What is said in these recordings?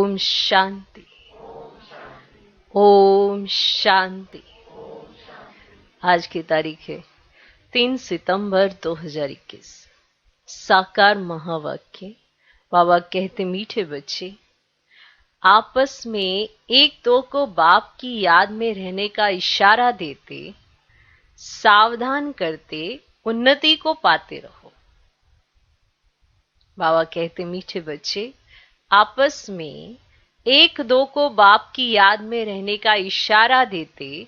ओम शांति। ओम शांति। आज की तारीख है 3 सितंबर 2021। साकार महावाक्य। बाबा कहते, मीठे बच्चे, आपस में एक दो को बाप की याद में रहने का इशारा देते, सावधान करते, उन्नति को पाते रहो। बाबा कहते, मीठे बच्चे, आपस में एक दो को बाप की याद में रहने का इशारा देते,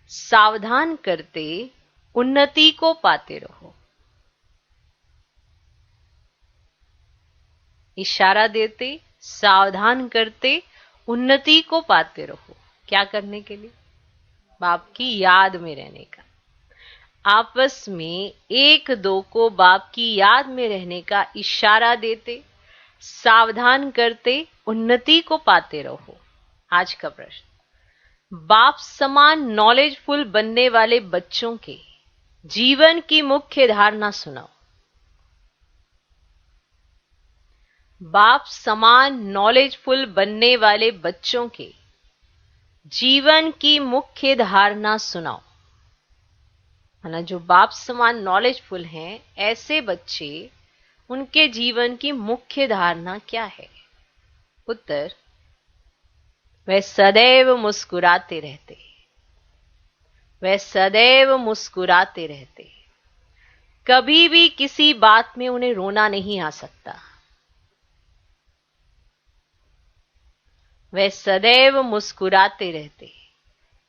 सावधान करते, उन्नति को पाते रहो। इशारा देते, सावधान करते, उन्नति को पाते रहो। क्या करने के लिए? बाप की याद में रहने का। आपस में एक दो को बाप की याद में रहने का इशारा देते, सावधान करते, उन्नति को पाते रहो। आज का प्रश्न, बाप समान नॉलेजफुल बनने वाले बच्चों के जीवन की मुख्य धारणा सुनाओ। बाप समान नॉलेजफुल बनने वाले बच्चों के जीवन की मुख्य धारणा सुनाओ। है ना, जो बाप समान नॉलेजफुल हैं, ऐसे बच्चे, उनके जीवन की मुख्य धारणा क्या है? उत्तर, वह सदैव मुस्कुराते रहते। वह सदैव मुस्कुराते रहते। कभी भी किसी बात में उन्हें रोना नहीं आ सकता। वह सदैव मुस्कुराते रहते।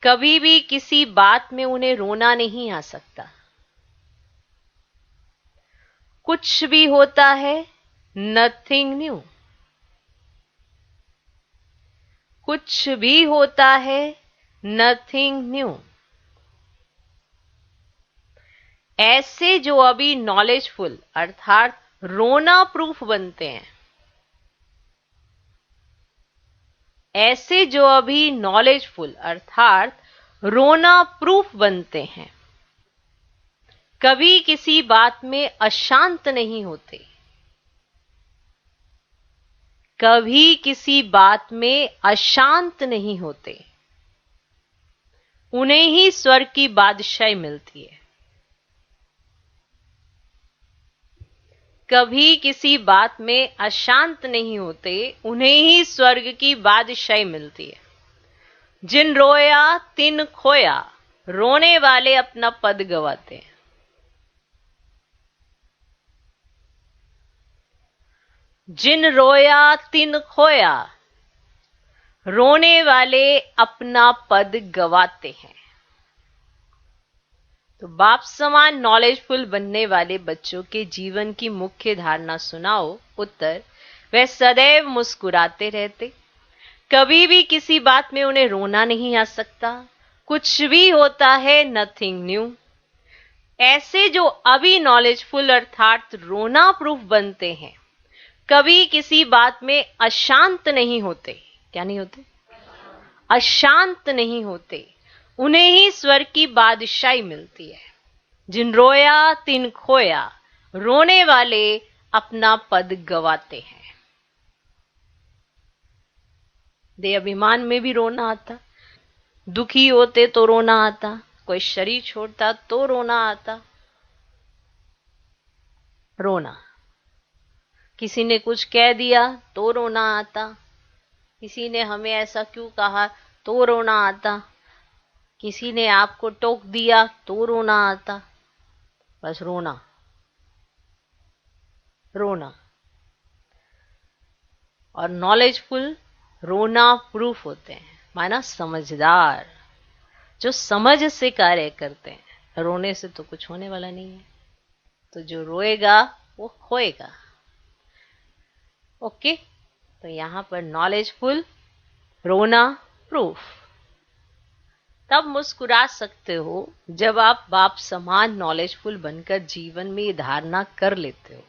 कभी भी किसी बात में उन्हें रोना नहीं आ सकता। कुछ भी होता है, नथिंग न्यू। कुछ भी होता है, नथिंग न्यू। ऐसे जो अभी नॉलेजफुल अर्थात रोना प्रूफ बनते हैं, ऐसे जो अभी नॉलेजफुल अर्थात रोना प्रूफ बनते हैं, कभी किसी बात में अशांत नहीं होते। कभी किसी बात में अशांत नहीं होते। उन्हें ही स्वर्ग की बादशाही मिलती है। कभी किसी बात में अशांत नहीं होते, उन्हें ही स्वर्ग की बादशाही मिलती है। जिन रोया तिन खोया, रोने वाले अपना पद गवाते हैं। जिन रोया तिन खोया, रोने वाले अपना पद गवाते हैं। तो बाप समान नॉलेजफुल बनने वाले बच्चों के जीवन की मुख्य धारणा सुनाओ। उत्तर, वह सदैव मुस्कुराते रहते। कभी भी किसी बात में उन्हें रोना नहीं आ सकता। कुछ भी होता है, नथिंग न्यू। ऐसे जो अभी नॉलेजफुल अर्थात रोना प्रूफ बनते हैं, कभी किसी बात में अशांत नहीं होते। क्या नहीं होते? अशांत नहीं होते। उन्हें ही स्वर्ग की बादशाही मिलती है। जिन रोया तिन खोया, रोने वाले अपना पद गवाते हैं। देह अभिमान में भी रोना आता। दुखी होते तो रोना आता। कोई शरीर छोड़ता तो रोना आता। रोना। किसी ने कुछ कह दिया तो रोना आता। किसी ने हमें ऐसा क्यों कहा तो रोना आता। किसी ने आपको टोक दिया तो रोना आता। बस रोना रोना। और नॉलेजफुल रोना प्रूफ होते हैं, माना समझदार, जो समझ से कार्य करते हैं। रोने से तो कुछ होने वाला नहीं है। तो जो रोएगा वो खोएगा। ओके, तो यहां पर नॉलेजफुल, रोना प्रूफ। तब मुस्कुरा सकते हो जब आप बाप समान नॉलेजफुल बनकर जीवन में ये धारणा कर लेते हो।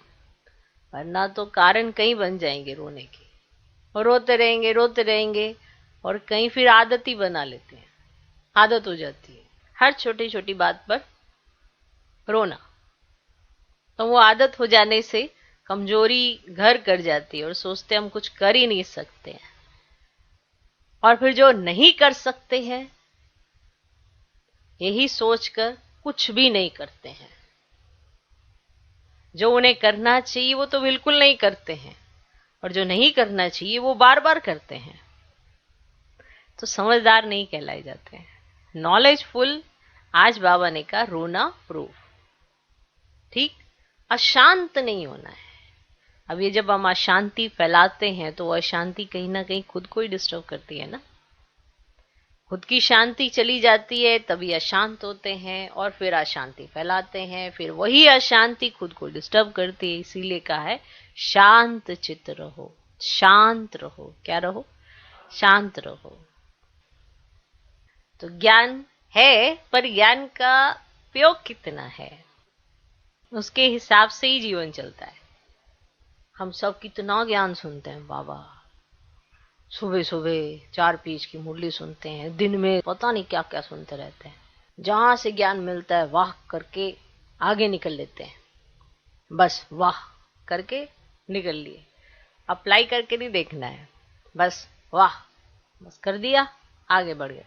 वरना तो कारण कई बन जाएंगे रोने के, और रोते रहेंगे और कहीं फिर आदत ही बना लेते हैं। आदत हो जाती है हर छोटी छोटी बात पर रोना। तो वो आदत हो जाने से कमजोरी घर कर जाती है और सोचते हम कुछ कर ही नहीं सकते हैं। और फिर जो नहीं कर सकते हैं यही सोचकर कुछ भी नहीं करते हैं। जो उन्हें करना चाहिए वो तो बिल्कुल नहीं करते हैं, और जो नहीं करना चाहिए वो बार बार करते हैं। तो समझदार नहीं कहलाए जाते हैं। नॉलेजफुल, आज बाबा ने कहा रोना प्रूफ, ठीक, अशांत नहीं होना है। अब ये जब हम अशांति फैलाते हैं तो अशांति कहीं ना कहीं खुद को ही डिस्टर्ब करती है ना। खुद की शांति चली जाती है तभी अशांत होते हैं, और फिर अशांति फैलाते हैं, फिर वही अशांति खुद को डिस्टर्ब करती है। इसीलिए कहा है शांत चित्त रहो, शांत रहो। क्या रहो? शांत रहो। तो ज्ञान है, पर ज्ञान का उपयोग कितना है उसके हिसाब से ही जीवन चलता है। हम सब कितना ज्ञान सुनते हैं बाबा, सुबह सुबह 4 पेज की मुरली सुनते हैं, दिन में पता नहीं क्या क्या सुनते रहते हैं। जहां से ज्ञान मिलता है वाह करके आगे निकल लेते हैं, बस वाह करके निकल लिए। अप्लाई करके नहीं देखना है, बस वाह, बस कर दिया, आगे बढ़ गए।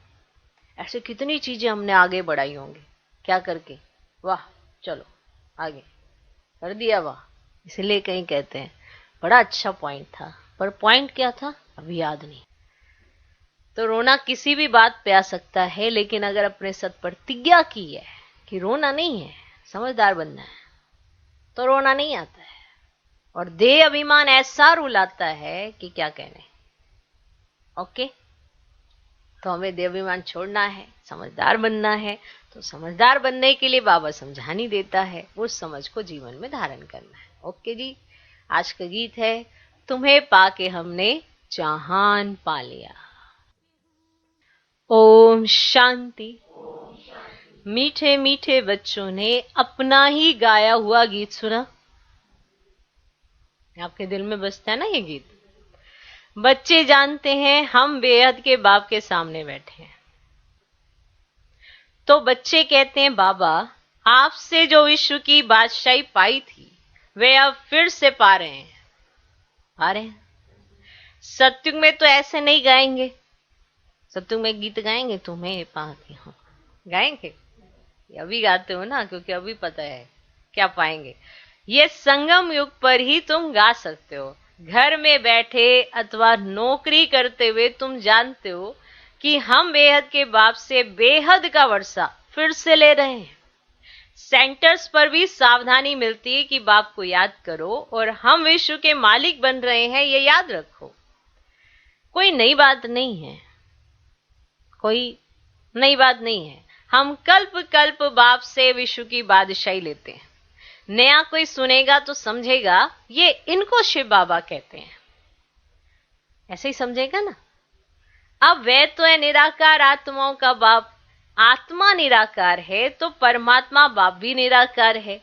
ऐसे कितनी चीजें हमने आगे बढ़ाई होंगी, क्या करके? वाह, चलो आगे कर दिया, वाह। इसलिए कहीं कहते हैं बड़ा अच्छा पॉइंट था, पर पॉइंट क्या था अभी याद नहीं। तो रोना किसी भी बात पे आ सकता है, लेकिन अगर अपने सत प्रतिज्ञा की है कि रोना नहीं है, समझदार बनना है, तो रोना नहीं आता है। और देह अभिमान ऐसा रुलाता है कि क्या कहने। ओके, तो हमें देह अभिमान छोड़ना है, समझदार बनना है। तो समझदार बनने के लिए बाबा समझानी देता है, उस समझ को जीवन में धारण करना है। ओके जी, आज का गीत है तुम्हें पाके हमने जहान पा लिया। ओम शांति। मीठे मीठे बच्चों ने अपना ही गाया हुआ गीत सुना, आपके दिल में बजता है ना ये गीत। बच्चे जानते हैं हम बेहद के बाप के सामने बैठे हैं, तो बच्चे कहते हैं बाबा आपसे जो विश्व की बादशाही पाई थी वे अब फिर से पा रहे हैं। पा रहे हैं। सत्युग में तो ऐसे नहीं गाएंगे, सत्युग में गीत गाएंगे तुम्हें पाके हम, गाएंगे? अभी गाते हो ना, क्योंकि अभी पता है क्या पाएंगे। ये संगम युग पर ही तुम गा सकते हो। घर में बैठे अथवा नौकरी करते हुए तुम जानते हो कि हम बेहद के बाप से बेहद का वर्षा फिर से ले रहे हैं। सेंटर्स पर भी सावधानी मिलती है कि बाप को याद करो, और हम विश्व के मालिक बन रहे हैं, ये याद रखो। कोई नई बात नहीं है, कोई नई बात नहीं है। हम कल्प कल्प बाप से विश्व की बादशाही लेते हैं। नया कोई सुनेगा तो समझेगा ये इनको शिव बाबा कहते हैं, ऐसे ही समझेगा ना। अब वह तो है निराकार आत्माओं का बाप। आत्मा निराकार है तो परमात्मा बाप भी निराकार है।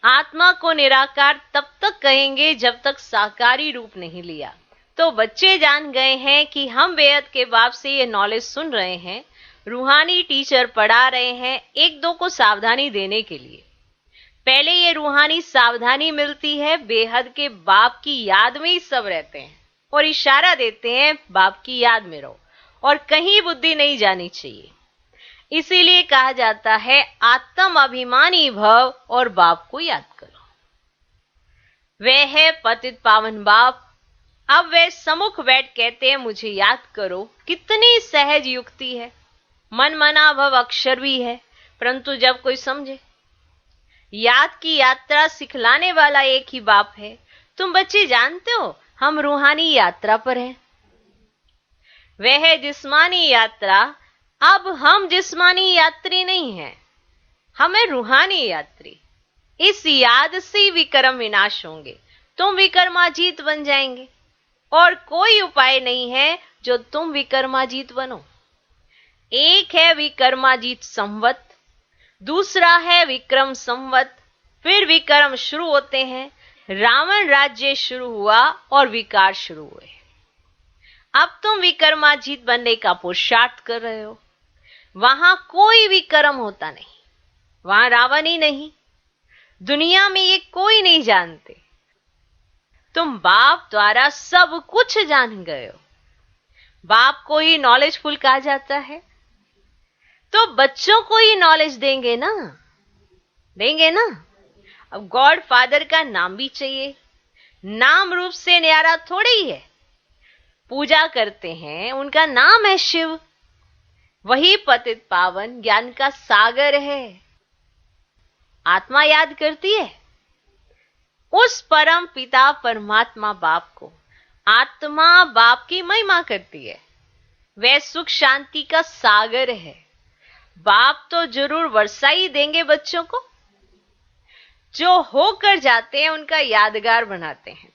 आत्मा को निराकार तब तक कहेंगे जब तक साकारी रूप नहीं लिया। तो बच्चे जान गए हैं कि हम बेहद के बाप से ये नॉलेज सुन रहे हैं, रूहानी टीचर पढ़ा रहे हैं एक दो को सावधानी देने के लिए। पहले ये रूहानी सावधानी मिलती है, बेहद के बाप की याद में ही सब रहते हैं और इशारा देते हैं बाप की याद में रहो और कहीं बुद्धि नहीं जानी चाहिए। इसीलिए कहा जाता है आत्म अभिमानी भव और बाप को याद करो। वे है पतित पावन बाप। अब वे सम्मुख बैठ कहते हैं मुझे याद करो। कितनी सहज युक्ति है। मन मना भव अक्षर भी है, परंतु जब कोई समझे। याद की यात्रा सिखलाने वाला एक ही बाप है। तुम बच्चे जानते हो हम रूहानी यात्रा पर हैं। वह है जिस्मानी यात्रा। अब हम जिस्मानी यात्री नहीं हैं, हमें रूहानी यात्री। इस याद से विक्रम विनाश होंगे, तुम विक्रमाजीत बन जाएंगे। और कोई उपाय नहीं है जो तुम विक्रमाजीत बनो। एक है विक्रमाजीत संवत, दूसरा है विक्रम संवत। फिर विक्रम शुरू होते हैं, रावण राज्य शुरू हुआ और विकार शुरू हुए। अब तुम विक्रमाजीत बनने का पुरुषार्थ कर रहे हो। वहां कोई विक्रम होता नहीं, वहां रावण ही नहीं, दुनिया में ये कोई नहीं जानते। तुम बाप द्वारा सब कुछ जान गए हो। बाप को ही नॉलेजफुल कहा जाता है, तो बच्चों को ही नॉलेज देंगे ना, देंगे ना। अब गॉड फादर का नाम भी चाहिए, नाम रूप से न्यारा थोड़ी ही है। पूजा करते हैं, उनका नाम है शिव, वही पतित पावन ज्ञान का सागर है। आत्मा याद करती है उस परम पिता परमात्मा बाप को, आत्मा बाप की महिमा करती है। वह सुख शांति का सागर है। बाप तो जरूर वर्षा ही देंगे बच्चों को। जो होकर जाते हैं उनका यादगार बनाते हैं।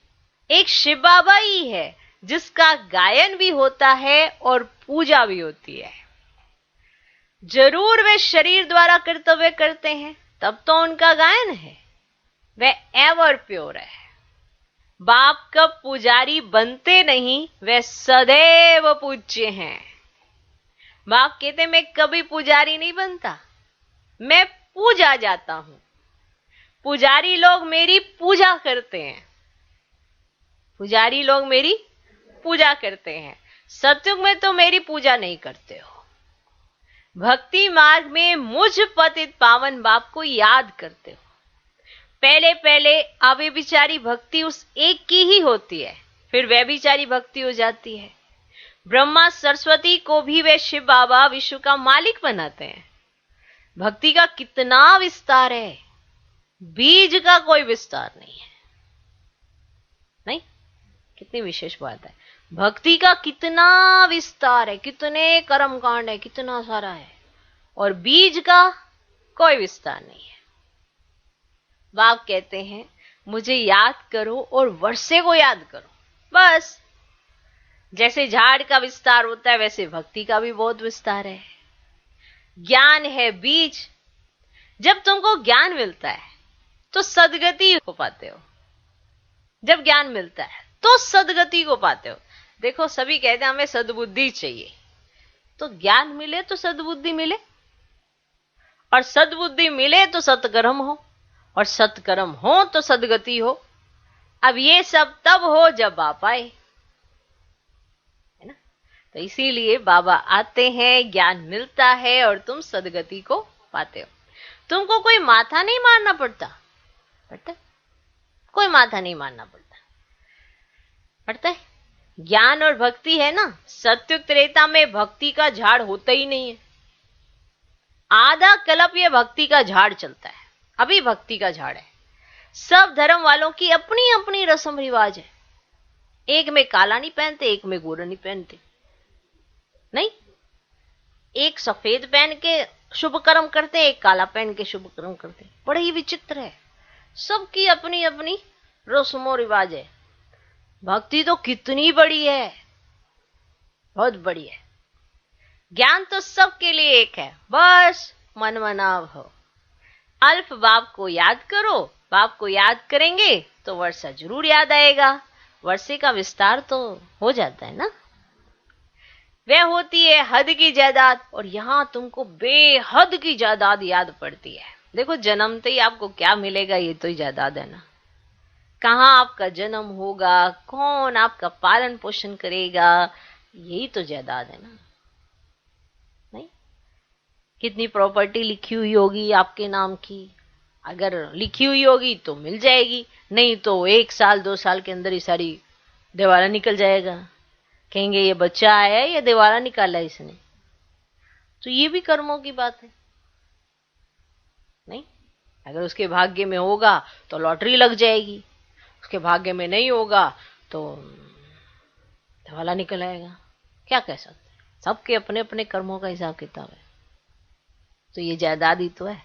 एक शिव बाबा ही है जिसका गायन भी होता है और पूजा भी होती है। जरूर वे शरीर द्वारा कर्तव्य करते हैं, तब तो उनका गायन है। वह एवर प्योर है। बाप कब पुजारी बनते नहीं, वे सदैव पूज्य हैं। बाप कहते मैं कभी पुजारी नहीं बनता, मैं पूजा जाता हूं। पुजारी लोग मेरी पूजा करते हैं, पुजारी लोग मेरी पूजा करते हैं। सत्युग में तो मेरी पूजा नहीं करते हो। भक्ति मार्ग में मुझ पतित पावन बाप को याद करते हो। पहले पहले अव्यभिचारी भक्ति उस एक की ही होती है, फिर व्यभिचारी भक्ति हो जाती है। ब्रह्मा सरस्वती को भी वे शिव बाबा विश्व का मालिक बनाते हैं। भक्ति का कितना विस्तार है, बीज का कोई विस्तार नहीं है। नहीं, कितनी विशेष बात है। भक्ति का कितना विस्तार है, कितने कर्म कांड है, कितना सारा है, और बीज का कोई विस्तार नहीं है। बाप कहते हैं मुझे याद करो और वर्षे को याद करो, बस। जैसे झाड़ का विस्तार होता है वैसे भक्ति का भी बहुत विस्तार है। ज्ञान है बीज। जब तुमको ज्ञान मिलता है तो सदगति हो पाते हो। जब ज्ञान मिलता है तो सदगति को पाते हो। देखो, सभी कहते हैं हमें सद्बुद्धि चाहिए, तो ज्ञान मिले तो सद्बुद्धि मिले, और सद्बुद्धि मिले तो सत्कर्म हो, और सत्कर्म हो तो सदगति हो। अब ये सब तब हो जब बाप आए, है ना। तो इसीलिए बाबा आते हैं, ज्ञान मिलता है और तुम सदगति को पाते हो। तुमको कोई माथा नहीं मारना पड़ता, कोई माथा नहीं मारना पड़ता है। ज्ञान और भक्ति है ना, सत्युग त्रेता में भक्ति का झाड़ होता ही नहीं है। आधा कल्प ये भक्ति का झाड़ चलता है, अभी भक्ति का झाड़ है। सब धर्म वालों की अपनी अपनी रस्म रिवाज है। एक में काला नहीं पहनते, एक में गोरा नहीं पहनते, नहीं। एक सफेद पहन के शुभ कर्म करते, एक काला पहन के शुभ कर्म करते। बड़ा ही विचित्र है। सबकी अपनी अपनी रस्मों रिवाज है। भक्ति तो कितनी बड़ी है, बहुत बड़ी है। ज्ञान तो सबके लिए एक है, बस मन मनाव हो। अल्फ बाप को याद करो। बाप को याद करेंगे तो वर्षा जरूर याद आएगा। वर्षे का विस्तार तो हो जाता है ना। वह होती है हद की जायदाद, और यहां तुमको बेहद की जायदाद याद पड़ती है। देखो, जन्मते ही आपको क्या मिलेगा, ये तो जायदाद है ना। कहां आपका जन्म होगा, कौन आपका पालन पोषण करेगा, यही तो जायदाद है ना। नहीं, कितनी प्रॉपर्टी लिखी हुई होगी आपके नाम की, अगर लिखी हुई होगी तो मिल जाएगी, नहीं तो 1 साल 2 साल के अंदर ही सारी दिवाला निकल जाएगा। कहेंगे ये बच्चा आया है या दिवाला निकाला इसने। तो ये भी कर्मों की बात है। नहीं, अगर उसके भाग्य में होगा तो लॉटरी लग जाएगी, उसके भाग्य में नहीं होगा तो दिवाला निकल आएगा। क्या कह सकते हैं, सबके अपने अपने कर्मों का हिसाब किताब है। तो ये जायदाद ही तो है।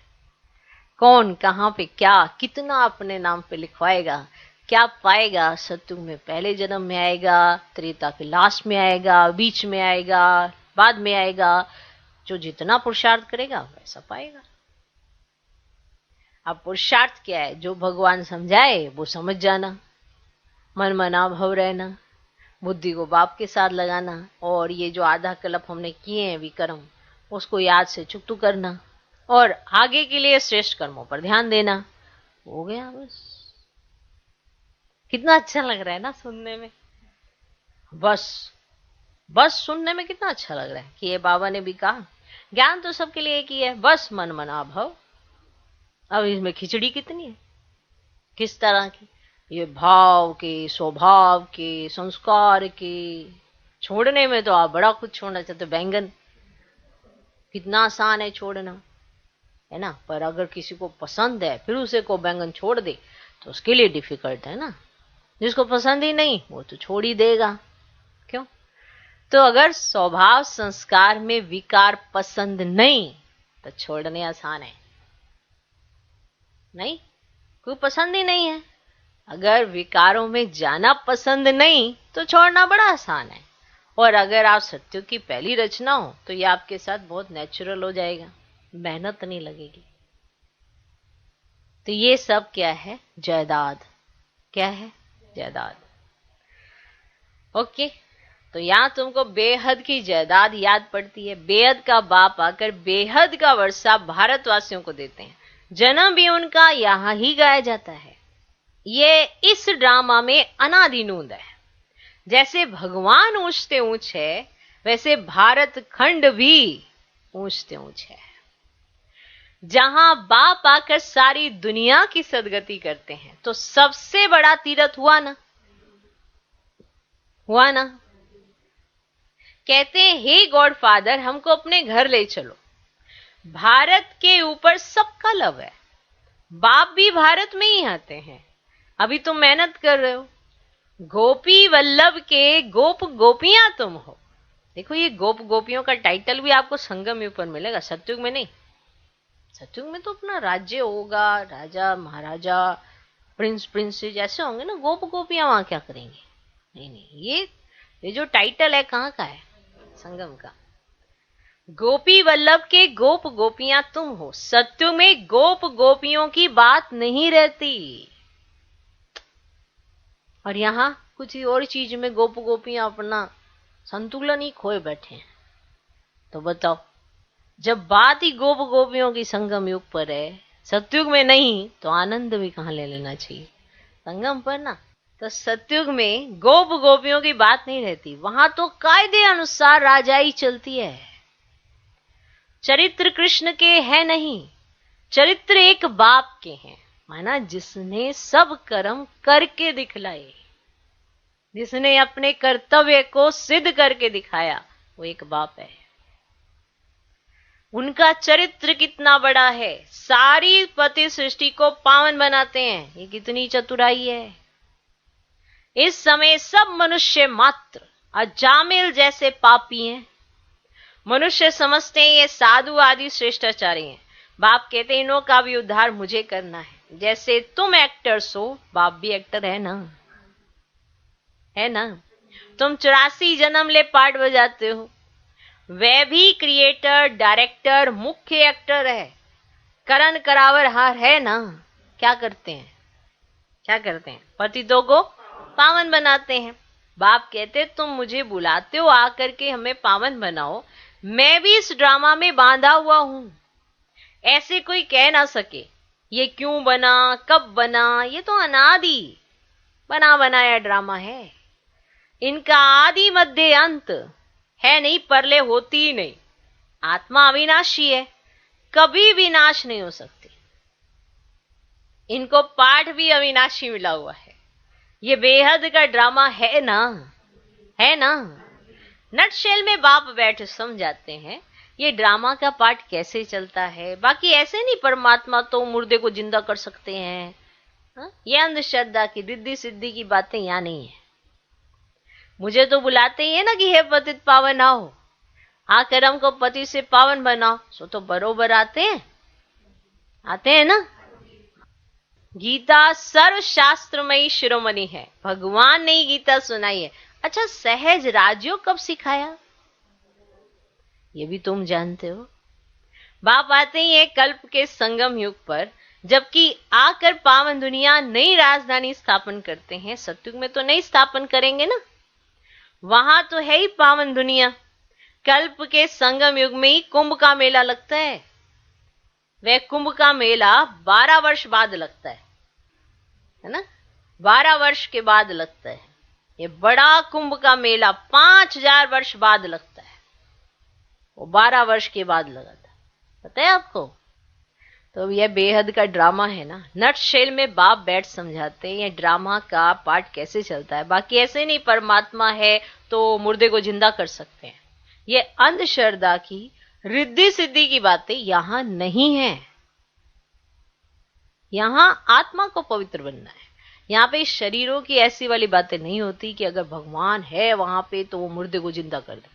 कौन कहां पे क्या कितना अपने नाम पे लिखवाएगा, क्या पाएगा। सत्युग में पहले जन्म में आएगा, त्रेता के लास्ट में आएगा, बीच में आएगा, बाद में आएगा। जो जितना पुरुषार्थ करेगा वैसा पाएगा। अब पुरुषार्थ क्या है, जो भगवान समझाए वो समझ जाना, मन मना भव रहना, बुद्धि को बाप के साथ लगाना, और ये जो आधा कल्प हमने किए हैं विकर्म, उसको याद से चुकतू करना, और आगे के लिए श्रेष्ठ कर्मों पर ध्यान देना। हो गया बस। कितना अच्छा लग रहा है ना सुनने में। बस बस सुनने में कितना अच्छा लग रहा है कि ये बाबा ने भी कहा। ज्ञान तो सबके लिए एक ही है, बस मन मना भव। अब इसमें खिचड़ी कितनी है, किस तरह की, ये भाव के, स्वभाव के, संस्कार के। छोड़ने में तो आप बड़ा कुछ छोड़ना चाहते। बैंगन कितना आसान है छोड़ना, है ना। पर अगर किसी को पसंद है फिर उसे को बैंगन छोड़ दे तो उसके लिए डिफिकल्ट है ना। जिसको पसंद ही नहीं वो तो छोड़ ही देगा। क्यों? तो अगर स्वभाव संस्कार में विकार पसंद नहीं तो छोड़ने आसान है नहीं, कोई पसंद ही नहीं है। अगर विकारों में जाना पसंद नहीं तो छोड़ना बड़ा आसान है। और अगर आप सत्य की पहली रचना हो तो ये आपके साथ बहुत नेचुरल हो जाएगा, मेहनत नहीं लगेगी। तो ये सब क्या है? जायदाद। क्या है? जायदाद। ओके, तो यहां तुमको बेहद की जायदाद याद पड़ती है। बेहद का बाप आकर बेहद का वर्षा भारतवासियों को देते हैं। जन्म भी उनका यहां ही गाया जाता है। ये इस ड्रामा में अनादिनूद है। जैसे भगवान ऊंचते ऊंच है वैसे भारत खंड भी ऊंचते ऊंच है, जहां बाप आकर सारी दुनिया की सदगति करते हैं। तो सबसे बड़ा तीर्थ हुआ ना, हुआ ना। कहते हैं हे गॉड फादर हमको अपने घर ले चलो। भारत के ऊपर सबका लव है। बाप भी भारत में ही आते हैं। अभी तुम मेहनत कर रहे हो, गोपी वल्लभ के गोप गोपियां तुम हो। देखो ये गोप गोपियों का टाइटल भी आपको संगम युग पर मिलेगा, सतयुग में नहीं। सतयुग में तो अपना राज्य होगा, राजा महाराजा प्रिंस प्रिंसेस ऐसे होंगे ना। गोप गोपियां वहां क्या करेंगे? नहीं नहीं, ये जो टाइटल है कहाँ का है? संगम का। गोपी वल्लभ के गोप गोपियां तुम हो। सत्युग में गोप गोपियों की बात नहीं रहती, और यहां कुछ और चीज में गोप गोपियां अपना संतुलन ही खोए बैठे हैं। तो बताओ, जब बात ही गोप गोपियों की संगम युग पर है, सतयुग में नहीं, तो आनंद भी कहां ले लेना चाहिए? संगम पर ना। तो सतयुग में गोप गोपियों की बात नहीं रहती, वहां तो कायदे अनुसार राजाई चलती है। चरित्र कृष्ण के है नहीं, चरित्र एक बाप के हैं। माना जिसने सब कर्म करके दिखलाए, जिसने अपने कर्तव्य को सिद्ध करके दिखाया, वो एक बाप है। उनका चरित्र कितना बड़ा है, सारी पति सृष्टि को पावन बनाते हैं। ये कितनी चतुराई है। इस समय सब मनुष्य मात्र अजामिल जैसे पापी हैं। मनुष्य समझते हैं ये साधु आदि श्रेष्ठाचारी हैं। बाप कहते हैं इन्हों का भी उद्धार मुझे करना है। जैसे तुम एक्टर्स हो, बाप भी एक्टर है ना, है ना। तुम 84 जन्म ले पार्ट बजाते हो, वह भी क्रिएटर डायरेक्टर मुख्य एक्टर है। करण करावर हार है ना। क्या करते हैं? क्या करते हैं? पतितों को पावन बनाते हैं। बाप कहते तुम मुझे बुलाते हो आकर के हमें पावन बनाओ, मैं भी इस ड्रामा में बांधा हुआ हूं। ऐसे कोई कह ना सके ये क्यों बना, कब बना। ये तो अनादि बना बनाया ड्रामा है। इनका आदि मध्य अंत है नहीं, परले होती ही नहीं। आत्मा अविनाशी है, कभी भी नाश नहीं हो सकती। इनको पाठ भी अविनाशी मिला हुआ है। ये बेहद का ड्रामा है ना, है ना। नटशेल में बाप बैठ समझाते हैं ये ड्रामा का पार्ट कैसे चलता है। बाकी ऐसे नहीं परमात्मा तो मुर्दे को जिंदा कर सकते हैं। ये अंधश्रद्धा की रिद्धि सिद्धि की बातें यहां नहीं है। मुझे तो बुलाते ही है ना कि हे पतित पावन आओ, आकर हमको पति से पावन बनाओ। सो तो बरोबर आते हैं, आते हैं ना। गीता सर्वशास्त्रमयी शिरोमणि है, भगवान ने ही गीता सुनाई है। अच्छा, सहज राजयोग कब सिखाया ये भी तुम जानते हो। बाप आते ही है कल्प के संगम युग पर, जबकि आकर पावन दुनिया नई राजधानी स्थापन करते हैं। सतयुग में तो नहीं स्थापन करेंगे ना, वहां तो है ही पावन दुनिया। कल्प के संगम युग में ही कुंभ का मेला लगता है। वह कुंभ का मेला 12 वर्ष बाद लगता है ना, 12 वर्ष के बाद लगता है। ये बड़ा कुंभ का मेला 5000 वर्ष बाद लगता है, वो 12 वर्ष के बाद लगा था, पता है आपको। तो यह बेहद का ड्रामा है ना, नट शेल में बाप बैठ समझाते हैं ये ड्रामा का पार्ट कैसे चलता है। बाकी ऐसे नहीं परमात्मा है तो मुर्दे को जिंदा कर सकते हैं, ये अंधश्रद्धा की रिद्धि सिद्धि की बातें यहां नहीं है। यहां आत्मा को पवित्र बनना है, यहाँ पे शरीरों की ऐसी वाली बातें नहीं होती कि अगर भगवान है वहां पे तो वो मुर्दे को जिंदा कर दे।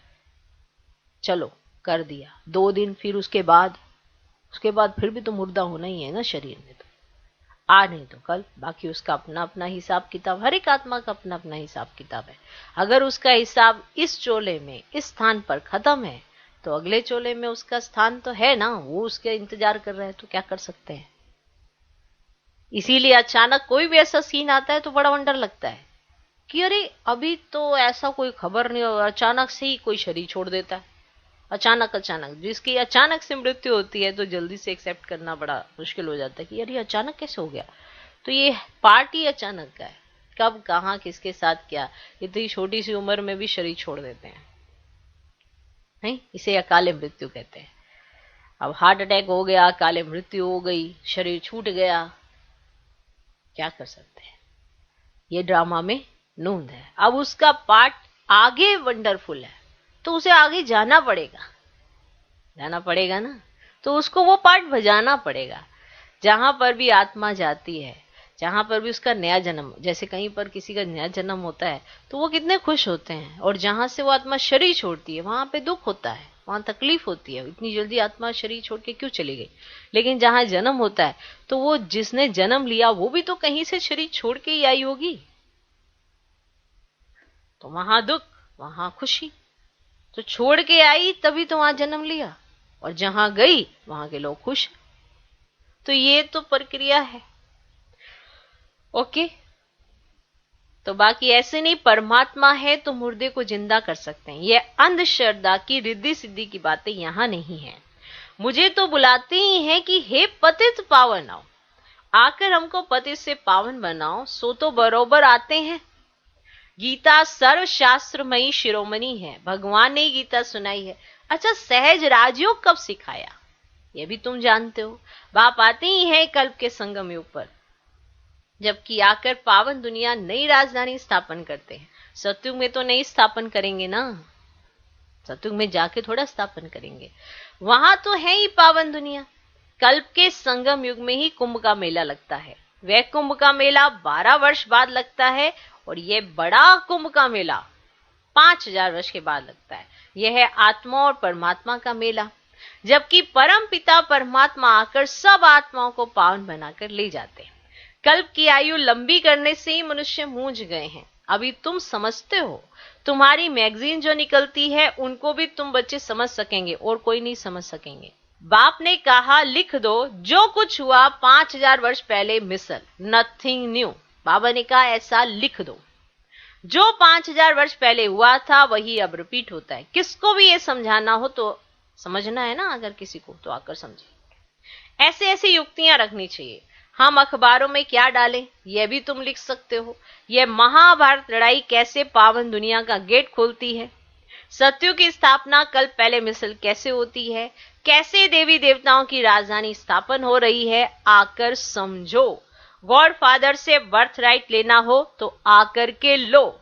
चलो कर दिया 2 दिन, फिर उसके बाद फिर भी तो मुर्दा होना ही है ना शरीर में, तो आ नहीं तो कल। बाकी उसका अपना अपना हिसाब किताब, हर एक आत्मा का अपना अपना हिसाब किताब है। अगर उसका हिसाब इस चोले में इस स्थान पर खत्म है तो अगले चोले में उसका स्थान तो है ना, वो उसके इंतजार कर रहा है, तो क्या कर सकते हैं। इसीलिए अचानक कोई भी ऐसा सीन आता है तो बड़ा वंडर लगता है कि अरे अभी तो ऐसा कोई खबर नहीं हो, अचानक से ही कोई शरीर छोड़ देता है। अचानक जिसकी अचानक से मृत्यु होती है तो जल्दी से एक्सेप्ट करना बड़ा मुश्किल हो जाता है कि यार ये अचानक कैसे हो गया। तो ये पार्ट ही अचानक का है, कब कहां किसके साथ क्या, इतनी छोटी सी उम्र में भी शरीर छोड़ देते हैं, नहीं, इसे अकाले मृत्यु कहते हैं। अब हार्ट अटैक हो गया, अकाले मृत्यु हो गई, शरीर छूट गया, क्या कर सकते हैं। ये ड्रामा में नूंद है। अब उसका पार्ट आगे वंडरफुल है तो उसे आगे जाना पड़ेगा ना, तो उसको वो पार्ट बजाना पड़ेगा। जहां पर भी आत्मा जाती है, जहां पर भी उसका नया जन्म, जैसे कहीं पर किसी का नया जन्म होता है तो वो कितने खुश होते हैं, और जहां से वो आत्मा शरीर छोड़ती है वहां पे दुख होता है, वहां तकलीफ होती है, इतनी जल्दी आत्मा शरीर छोड़ के क्यों चली गई। लेकिन जहां जन्म होता है तो वो जिसने जन्म लिया वो भी तो कहीं से शरीर छोड़ के ही आई होगी, तो वहां दुख वहां खुशी, तो छोड़ के आई तभी तो वहां जन्म लिया, और जहां गई वहां के लोग खुश। तो ये तो प्रक्रिया है। ओके, तो बाकी ऐसे नहीं, परमात्मा है तो मुर्दे को जिंदा कर सकते हैं। ये अंधश्रद्धा की रिद्धि सिद्धि की बातें यहां नहीं है। मुझे तो बुलाते ही हैं कि हे पतित पावन आओ, आकर हमको पतित से पावन बनाओ, सो तो बरोबर आते हैं। गीता सर्वशास्त्रमयी शिरोमणि है, भगवान ने ही गीता सुनाई है। अच्छा, सहज राजयोग कब सिखाया ये भी तुम जानते हो। बाप आते ही हैं कल्प के संगम युग पर, जबकि आकर पावन दुनिया नई राजधानी स्थापन करते हैं। सतयुग में तो नहीं स्थापन करेंगे ना, सतयुग में जाके थोड़ा स्थापन करेंगे, वहां तो है ही पावन दुनिया। कल्प के संगम युग में ही कुंभ का मेला लगता है। वह कुंभ का मेला 12 वर्ष बाद लगता है, और यह बड़ा कुंभ का मेला 5000 वर्ष के बाद लगता है। यह है आत्मा और परमात्मा का मेला, जबकि परम पिता परमात्मा आकर सब आत्माओं को पावन बनाकर ले जाते हैं। कल्प की आयु लंबी करने से ही मनुष्य मूंझ गए हैं। अभी तुम समझते हो, तुम्हारी मैगजीन जो निकलती है उनको भी तुम बच्चे समझ सकेंगे और कोई नहीं समझ सकेंगे। बाप ने कहा लिख दो जो कुछ हुआ 5000 वर्ष पहले मिसल, नथिंग न्यू। बाबा ने कहा ऐसा लिख दो, जो 5000 वर्ष पहले हुआ था वही अब रिपीट होता है। किसको भी ये समझाना हो तो समझना है ना, अगर किसी को तो आकर समझे। ऐसे ऐसी युक्तियां रखनी चाहिए। हम अखबारों में क्या डालें यह भी तुम लिख सकते हो। यह महाभारत लड़ाई कैसे पावन दुनिया का गेट खोलती है, सत्यु की स्थापना कल पहले मिसल कैसे होती है, कैसे देवी देवताओं की राजधानी स्थापन हो रही है, आकर समझो। गॉड फादर से बर्थ राइट लेना हो तो आकर के लो।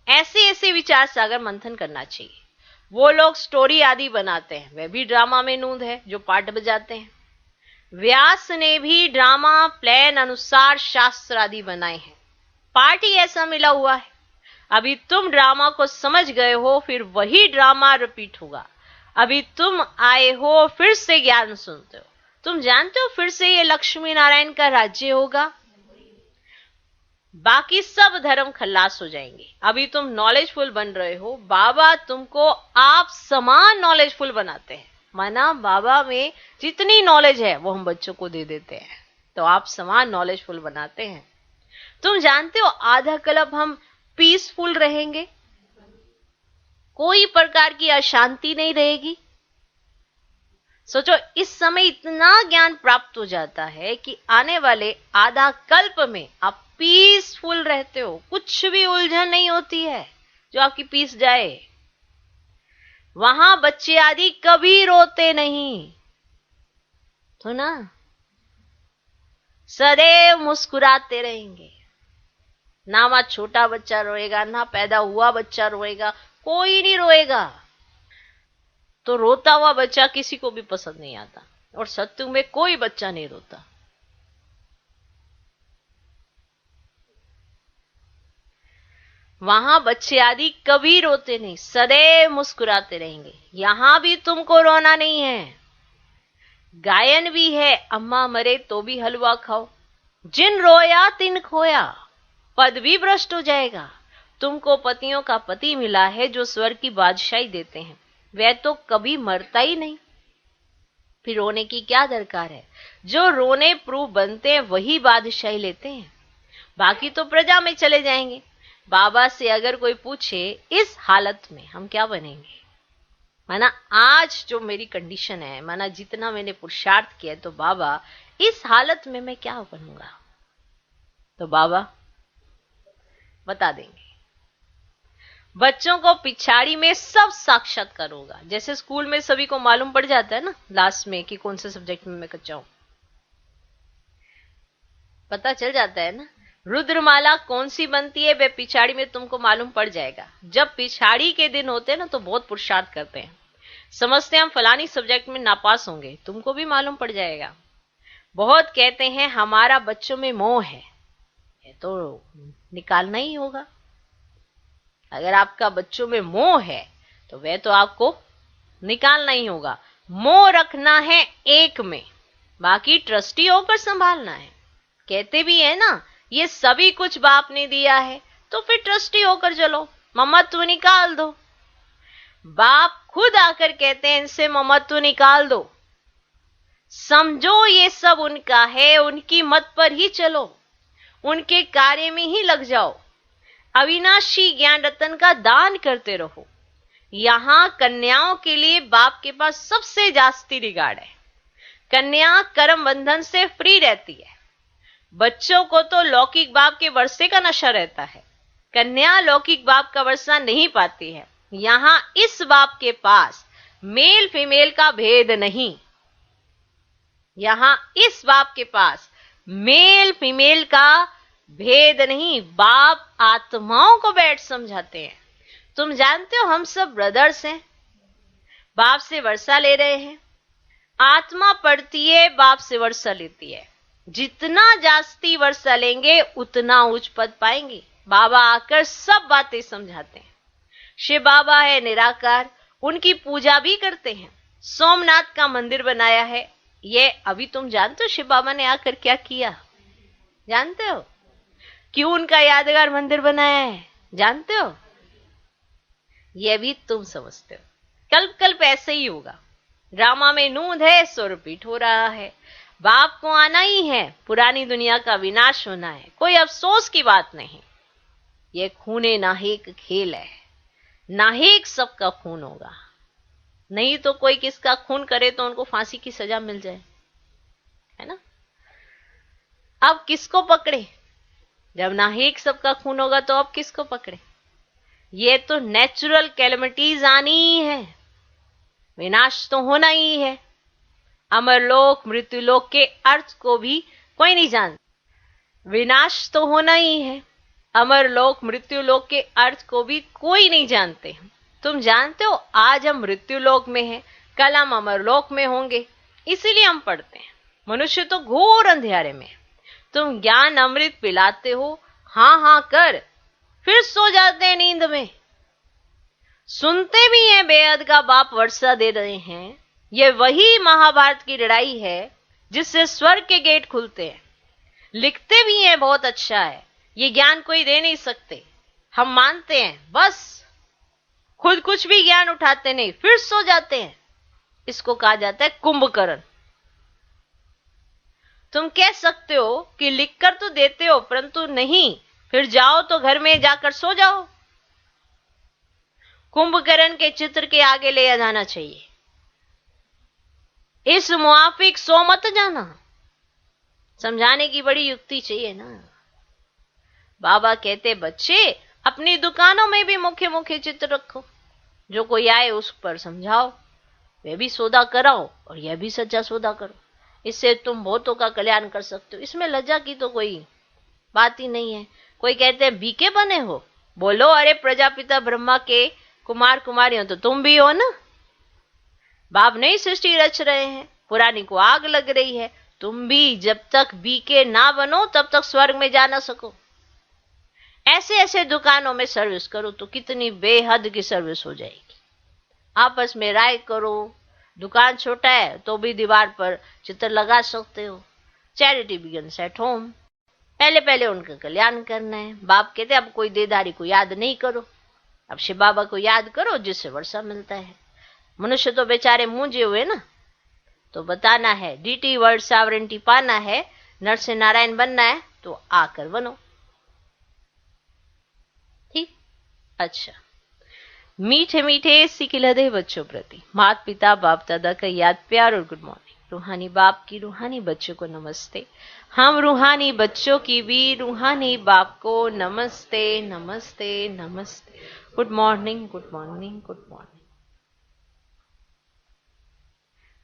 ऐसे ऐसे विचार सागर मंथन करना चाहिए। वो लोग स्टोरी आदि बनाते हैं, वह भी ड्रामा में नूंद है जो पाठ बजाते हैं। व्यास ने भी ड्रामा प्लान अनुसार शास्त्र आदि बनाए हैं, पार्ट ही ऐसा मिला हुआ है। अभी तुम ड्रामा को समझ गए हो, फिर वही ड्रामा रिपीट होगा। अभी तुम आए हो, फिर से ज्ञान सुनते हो, तुम जानते हो फिर से ये लक्ष्मी नारायण का राज्य होगा, बाकी सब धर्म खल्लास हो जाएंगे। अभी तुम नॉलेजफुल बन रहे हो, बाबा तुमको आप समान नॉलेजफुल बनाते हैं। माना बाबा में जितनी नॉलेज है वो हम बच्चों को दे देते हैं, तो आप समान नॉलेजफुल बनाते हैं। तुम जानते हो आधा कल्प हम पीसफुल रहेंगे, कोई प्रकार की अशांति नहीं रहेगी। सोचो, इस समय इतना ज्ञान प्राप्त हो जाता है कि आने वाले आधा कल्प में आप पीसफुल रहते हो, कुछ भी उलझन नहीं होती है जो आपकी पीस जाए। वहां बच्चे आदि कभी रोते नहीं, तो ना सदैव मुस्कुराते रहेंगे। ना वहां छोटा बच्चा रोएगा, ना पैदा हुआ बच्चा रोएगा, कोई नहीं रोएगा। तो रोता हुआ बच्चा किसी को भी पसंद नहीं आता, और सत्युग में कोई बच्चा नहीं रोता। वहां बच्चे आदि कभी रोते नहीं, सदैव मुस्कुराते रहेंगे। यहां भी तुमको रोना नहीं है। गायन भी है, अम्मा मरे तो भी हलवा खाओ, जिन रोया तिन खोया, पद भी भ्रष्ट हो जाएगा। तुमको पतियों का पति मिला है जो स्वर्ग की बादशाही देते हैं, वह तो कभी मरता ही नहीं, फिर रोने की क्या दरकार है। जो रोने प्रूफ बनते हैं वही बादशाही लेते हैं, बाकी तो प्रजा में चले जाएंगे। बाबा से अगर कोई पूछे इस हालत में हम क्या बनेंगे, माना आज जो मेरी कंडीशन है, माना जितना मैंने पुरुषार्थ किया है, तो बाबा इस हालत में मैं क्या बनूंगा, तो बाबा बता देंगे। बच्चों को पिछाड़ी में सब साक्षात्कार होगा। जैसे स्कूल में सभी को मालूम पड़ जाता है ना लास्ट में कि कौन से सब्जेक्ट में मैं कच्चा हूं, पता चल जाता है ना। रुद्रमाला कौन सी बनती है वह पिछाड़ी में तुमको मालूम पड़ जाएगा। जब पिछाड़ी के दिन होते हैं ना तो बहुत पुरुषार्थ करते हैं, समझते हैं हम फलानी सब्जेक्ट में नापास होंगे, तुमको भी मालूम पड़ जाएगा। बहुत कहते हैं हमारा बच्चों में मोह है, ये तो निकालना ही होगा। अगर आपका बच्चों में मोह है तो वह तो आपको निकालना ही होगा। मोह रखना है एक में, बाकी ट्रस्टी होकर संभालना है। कहते भी है ना, ये सभी कुछ बाप ने दिया है, तो फिर ट्रस्टी होकर चलो, ममत्व निकाल दो। बाप खुद आकर कहते हैं इनसे ममत्व निकाल दो, समझो ये सब उनका है, उनकी मत पर ही चलो, उनके कार्य में ही लग जाओ, अविनाशी ज्ञान रतन का दान करते रहो। यहां कन्याओं के लिए बाप के पास सबसे जास्ती रिगार्ड है। कन्या कर्म बंधन से फ्री रहती है। बच्चों को तो लौकिक बाप के वर्षे का नशा रहता है, कन्या लौकिक बाप का वर्षा नहीं पाती है। यहां इस बाप के पास मेल फीमेल का भेद नहीं, यहां इस बाप के पास मेल फीमेल का भेद नहीं। बाप आत्माओं को बैठ समझाते हैं। तुम जानते हो हम सब ब्रदर्स हैं, बाप से वर्षा ले रहे हैं। आत्मा पढ़ती है, बाप से वर्षा लेती है। जितना जास्ती वर्षा लेंगे उतना उच्च पद पाएंगे। बाबा आकर सब बातें समझाते हैं। शिव बाबा है निराकार, उनकी पूजा भी करते हैं। सोमनाथ का मंदिर बनाया है। ये अभी तुम जानते हो शिव बाबा ने आकर क्या किया, जानते हो? क्यों उनका यादगार मंदिर बनाया है, जानते हो? यह भी तुम समझते हो। कल्प कल्प ऐसे ही होगा। ड्रामा में नूंद है सो रिपीट हो रहा है। बाप को आना ही है, पुरानी दुनिया का विनाश होना है, कोई अफसोस की बात नहीं। यह खूने नाहेक खेल है, नाहेक सबका खून होगा। नहीं तो कोई किसका खून करे तो उनको फांसी की सजा मिल जाए, है ना। अब किसको पकड़े? जब नाहेक सबका खून होगा तो अब किसको पकड़े? ये तो नेचुरल कैलेमिटीज आनी ही है, विनाश तो होना ही है। अमरलोक मृत्युलोक के अर्थ को भी कोई नहीं जानता। विनाश तो होना ही है। अमरलोक मृत्युलोक के अर्थ को भी कोई नहीं जानते। तुम जानते हो आज हम मृत्युलोक में हैं, कल हम अमरलोक में होंगे, इसीलिए हम पढ़ते हैं। मनुष्य तो घोर अंधेरे में। तुम ज्ञान अमृत पिलाते हो, हां हां कर, फिर सो जाते हैं नींद में। सुनते भी हैं बेहद का बाप वर्षा दे रहे हैं। यह वही महाभारत की लड़ाई है जिससे स्वर्ग के गेट खुलते हैं। लिखते भी हैं बहुत अच्छा है, ये ज्ञान कोई दे नहीं सकते, हम मानते हैं, बस खुद कुछ भी ज्ञान उठाते नहीं, फिर सो जाते हैं। इसको कहा जाता है कुंभकर्ण। तुम कह सकते हो कि लिखकर तो देते हो परंतु नहीं, फिर जाओ तो घर में जाकर सो जाओ। कुंभकर्ण के चित्र के आगे ले जाना चाहिए। इस मुआफिक सो मत जाना, समझाने की बड़ी युक्ति चाहिए ना। बाबा कहते बच्चे अपनी दुकानों में भी मुख्य मुख्य चित्र रखो, जो कोई आए उस पर समझाओ, वे भी सौदा कराओ और यह भी सच्चा सौदा करो, इससे तुम बहुतों का कल्याण कर सकते हो। इसमें लज्जा की तो कोई बात ही नहीं है। कोई कहते हैं बीके बने हो, बोलो अरे प्रजापिता ब्रह्मा के कुमार कुमारी हो तो तुम भी हो ना। बाप नई सृष्टि रच रहे हैं, पुरानी को आग लग रही है, तुम भी जब तक बीके ना बनो तब तक स्वर्ग में जा ना सको। ऐसे ऐसे दुकानों में सर्विस करो तो कितनी बेहद की सर्विस हो जाएगी। आपस में राय करो, दुकान छोटा है तो भी दीवार पर चित्र लगा सकते हो। Charity begins at home. पहले पहले उनका कल्याण करना है। बाप कहते अब कोई देदारी को याद नहीं करो, अब शिव बाबा को याद करो जिससे वर्षा मिलता है। मनुष्य तो बेचारे मूंझे हुए ना, तो बताना है डीटी वर्ल्ड सॉवरेंटी पाना है, नर से नारायण बनना है तो आकर बनो। ठीक। अच्छा, मीठे मीठे सिकिलदे बच्चों प्रति माता पिता बाप दादा का याद प्यार और गुड मॉर्निंग। रूहानी बाप की रूहानी बच्चों को नमस्ते। हम रूहानी बच्चों की भी रूहानी बाप को नमस्ते नमस्ते नमस्ते। Good morning good morning good morning.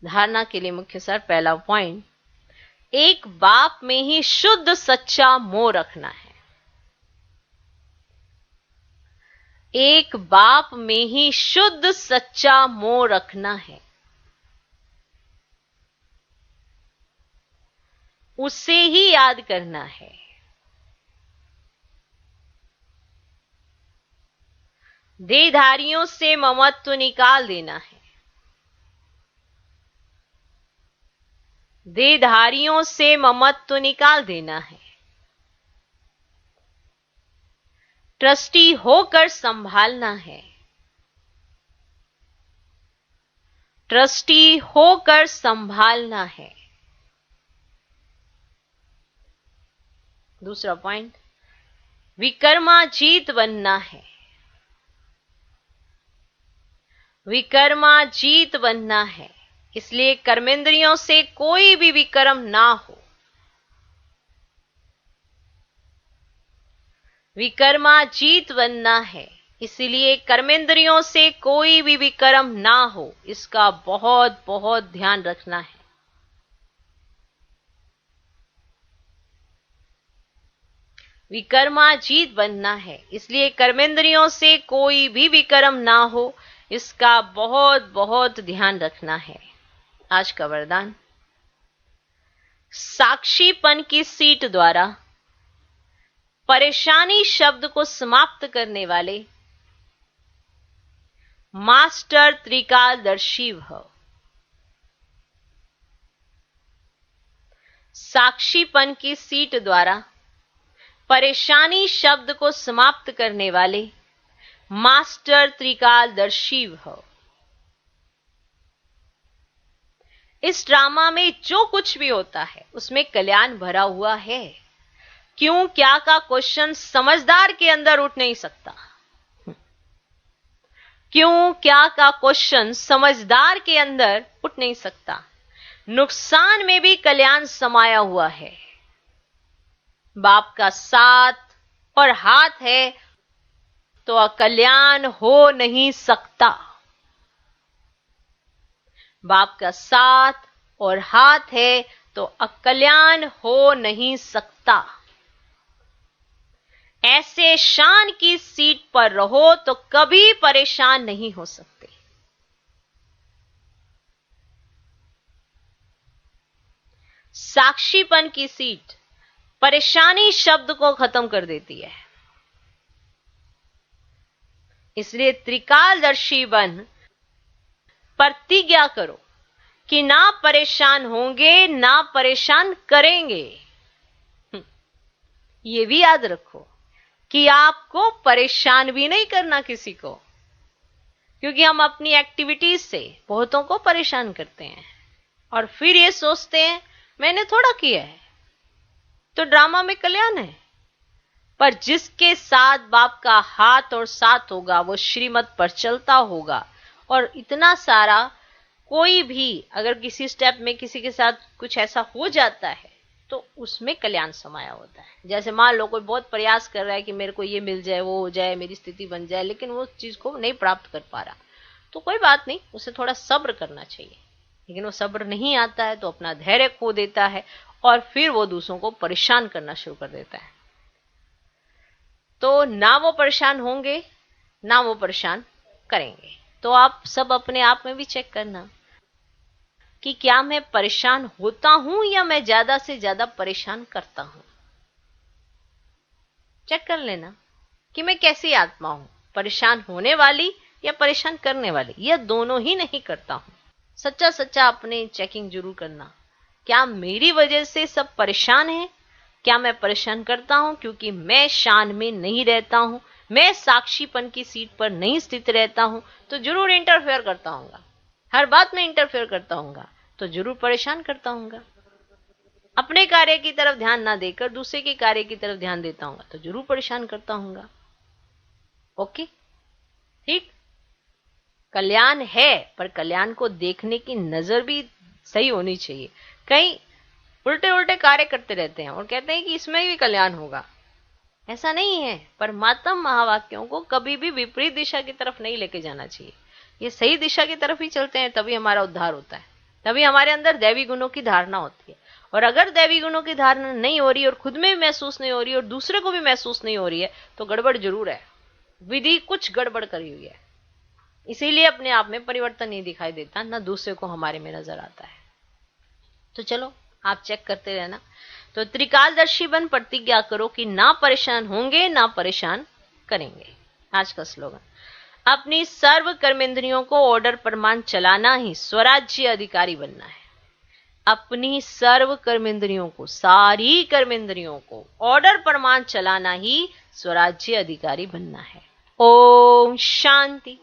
धारणा के लिए मुख्य सार। पहला पॉइंट, एक बाप में ही शुद्ध सच्चा मोह रखना है। एक बाप में ही शुद्ध सच्चा मोह रखना है, उसे ही याद करना है। देहधारियों से ममत्व निकाल देना है। देहधारियों से ममत्व निकाल देना है। ट्रस्टी होकर संभालना है। ट्रस्टी होकर संभालना है। दूसरा पॉइंट, विकर्माजीत बनना है। विकर्माजीत बनना है, इसलिए कर्मेंद्रियों से कोई भी विकर्म ना हो। विकर्माजीत बनना है, इसलिए कर्मेंद्रियों से कोई भी विकर्म ना हो, इसका बहुत बहुत ध्यान रखना है। विकर्माजीत बनना है, इसलिए कर्मेंद्रियों से कोई भी विकर्म ना हो, इसका बहुत बहुत ध्यान रखना है। आज का वरदान, साक्षीपन की सीट द्वारा परेशानी शब्द को समाप्त करने वाले मास्टर त्रिकालदर्शी भव। साक्षीपन की सीट द्वारा परेशानी शब्द को समाप्त करने वाले मास्टर त्रिकालदर्शी भव। इस ड्रामा में जो कुछ भी होता है उसमें कल्याण भरा हुआ है। क्यों क्या का क्वेश्चन समझदार के अंदर उठ नहीं सकता। क्यों क्या का क्वेश्चन समझदार के अंदर उठ नहीं सकता। नुकसान में भी कल्याण समाया हुआ है। बाप का साथ और हाथ है तो अकल्याण हो नहीं सकता। बाप का साथ और हाथ है तो अकल्याण हो नहीं सकता। ऐसे शान की सीट पर रहो तो कभी परेशान नहीं हो सकते। साक्षीपन की सीट परेशानी शब्द को खत्म कर देती है। इसलिए त्रिकालदर्शी बन प्रतिज्ञा करो कि ना परेशान होंगे ना परेशान करेंगे। ये भी याद रखो कि आपको परेशान भी नहीं करना किसी को, क्योंकि हम अपनी एक्टिविटीज से बहुतों को परेशान करते हैं और फिर ये सोचते हैं मैंने थोड़ा किया है तो ड्रामा में कल्याण है। पर जिसके साथ बाप का हाथ और साथ होगा वो श्रीमत पर चलता होगा। और इतना सारा, कोई भी अगर किसी स्टेप में किसी के साथ कुछ ऐसा हो जाता है तो उसमें कल्याण समाया होता है। जैसे मान लो कोई बहुत प्रयास कर रहा है कि मेरे को ये मिल जाए, वो हो जाए, मेरी स्थिति बन जाए, लेकिन वो चीज को नहीं प्राप्त कर पा रहा, तो कोई बात नहीं, उसे थोड़ा सब्र करना चाहिए। लेकिन वो सब्र नहीं आता है तो अपना धैर्य खो देता है और फिर वो दूसरों को परेशान करना शुरू कर देता है। तो ना वो परेशान होंगे ना वो परेशान करेंगे। तो आप सब अपने आप में भी चेक करना कि क्या मैं परेशान होता हूं या मैं ज्यादा से ज्यादा परेशान करता हूं। चेक कर लेना कि मैं कैसी आत्मा हूं, परेशान होने वाली या परेशान करने वाली, या दोनों ही नहीं करता हूं। सच्चा सच्चा अपने चेकिंग जरूर करना, क्या मेरी वजह से सब परेशान हैं, क्या मैं परेशान करता हूं क्योंकि मैं शान में नहीं रहता हूं, मैं साक्षीपन की सीट पर नहीं स्थित रहता हूं, तो जरूर इंटरफेयर करता हूंगा, हर बात में इंटरफेयर करता हूंगा, तो जरूर परेशान करता हूंगा। अपने कार्य की तरफ ध्यान ना देकर दूसरे के कार्य की तरफ ध्यान देता हूंगा, तो जरूर परेशान करता हूंगा। ओके, ठीक। कल्याण है, पर कल्याण को देखने की नजर भी सही होनी चाहिए। कई उल्टे उल्टे कार्य करते रहते हैं और कहते हैं कि इसमें भी कल्याण होगा, ऐसा नहीं है। परमात्मा महावाक्यों को कभी भी विपरीत दिशा की तरफ नहीं लेके जाना चाहिए, ये सही दिशा की तरफ ही चलते हैं, तभी हमारा उद्धार होता है, तभी हमारे अंदर दैवी गुणों की धारणा होती है। और अगर दैवी गुणों की धारणा नहीं हो रही और खुद में भी महसूस नहीं हो रही और दूसरे को भी महसूस नहीं हो रही है, तो गड़बड़ जरूर है, विधि कुछ गड़बड़ करी हुई है। इसीलिए अपने आप में परिवर्तन नहीं दिखाई देता, ना दूसरे को हमारे में नजर आता है। तो चलो आप चेक करते रहना। तो त्रिकालदर्शी बन प्रतिज्ञा करो कि ना परेशान होंगे ना परेशान करेंगे। आज का स्लोगन, अपनी सर्व कर्मेंद्रियों को ऑर्डर परमान चलाना ही स्वराज्य अधिकारी बनना है। अपनी सर्व कर्मेंद्रियों को, सारी कर्मेंद्रियों को ऑर्डर परमान चलाना ही स्वराज्य अधिकारी बनना है। ओम शांति।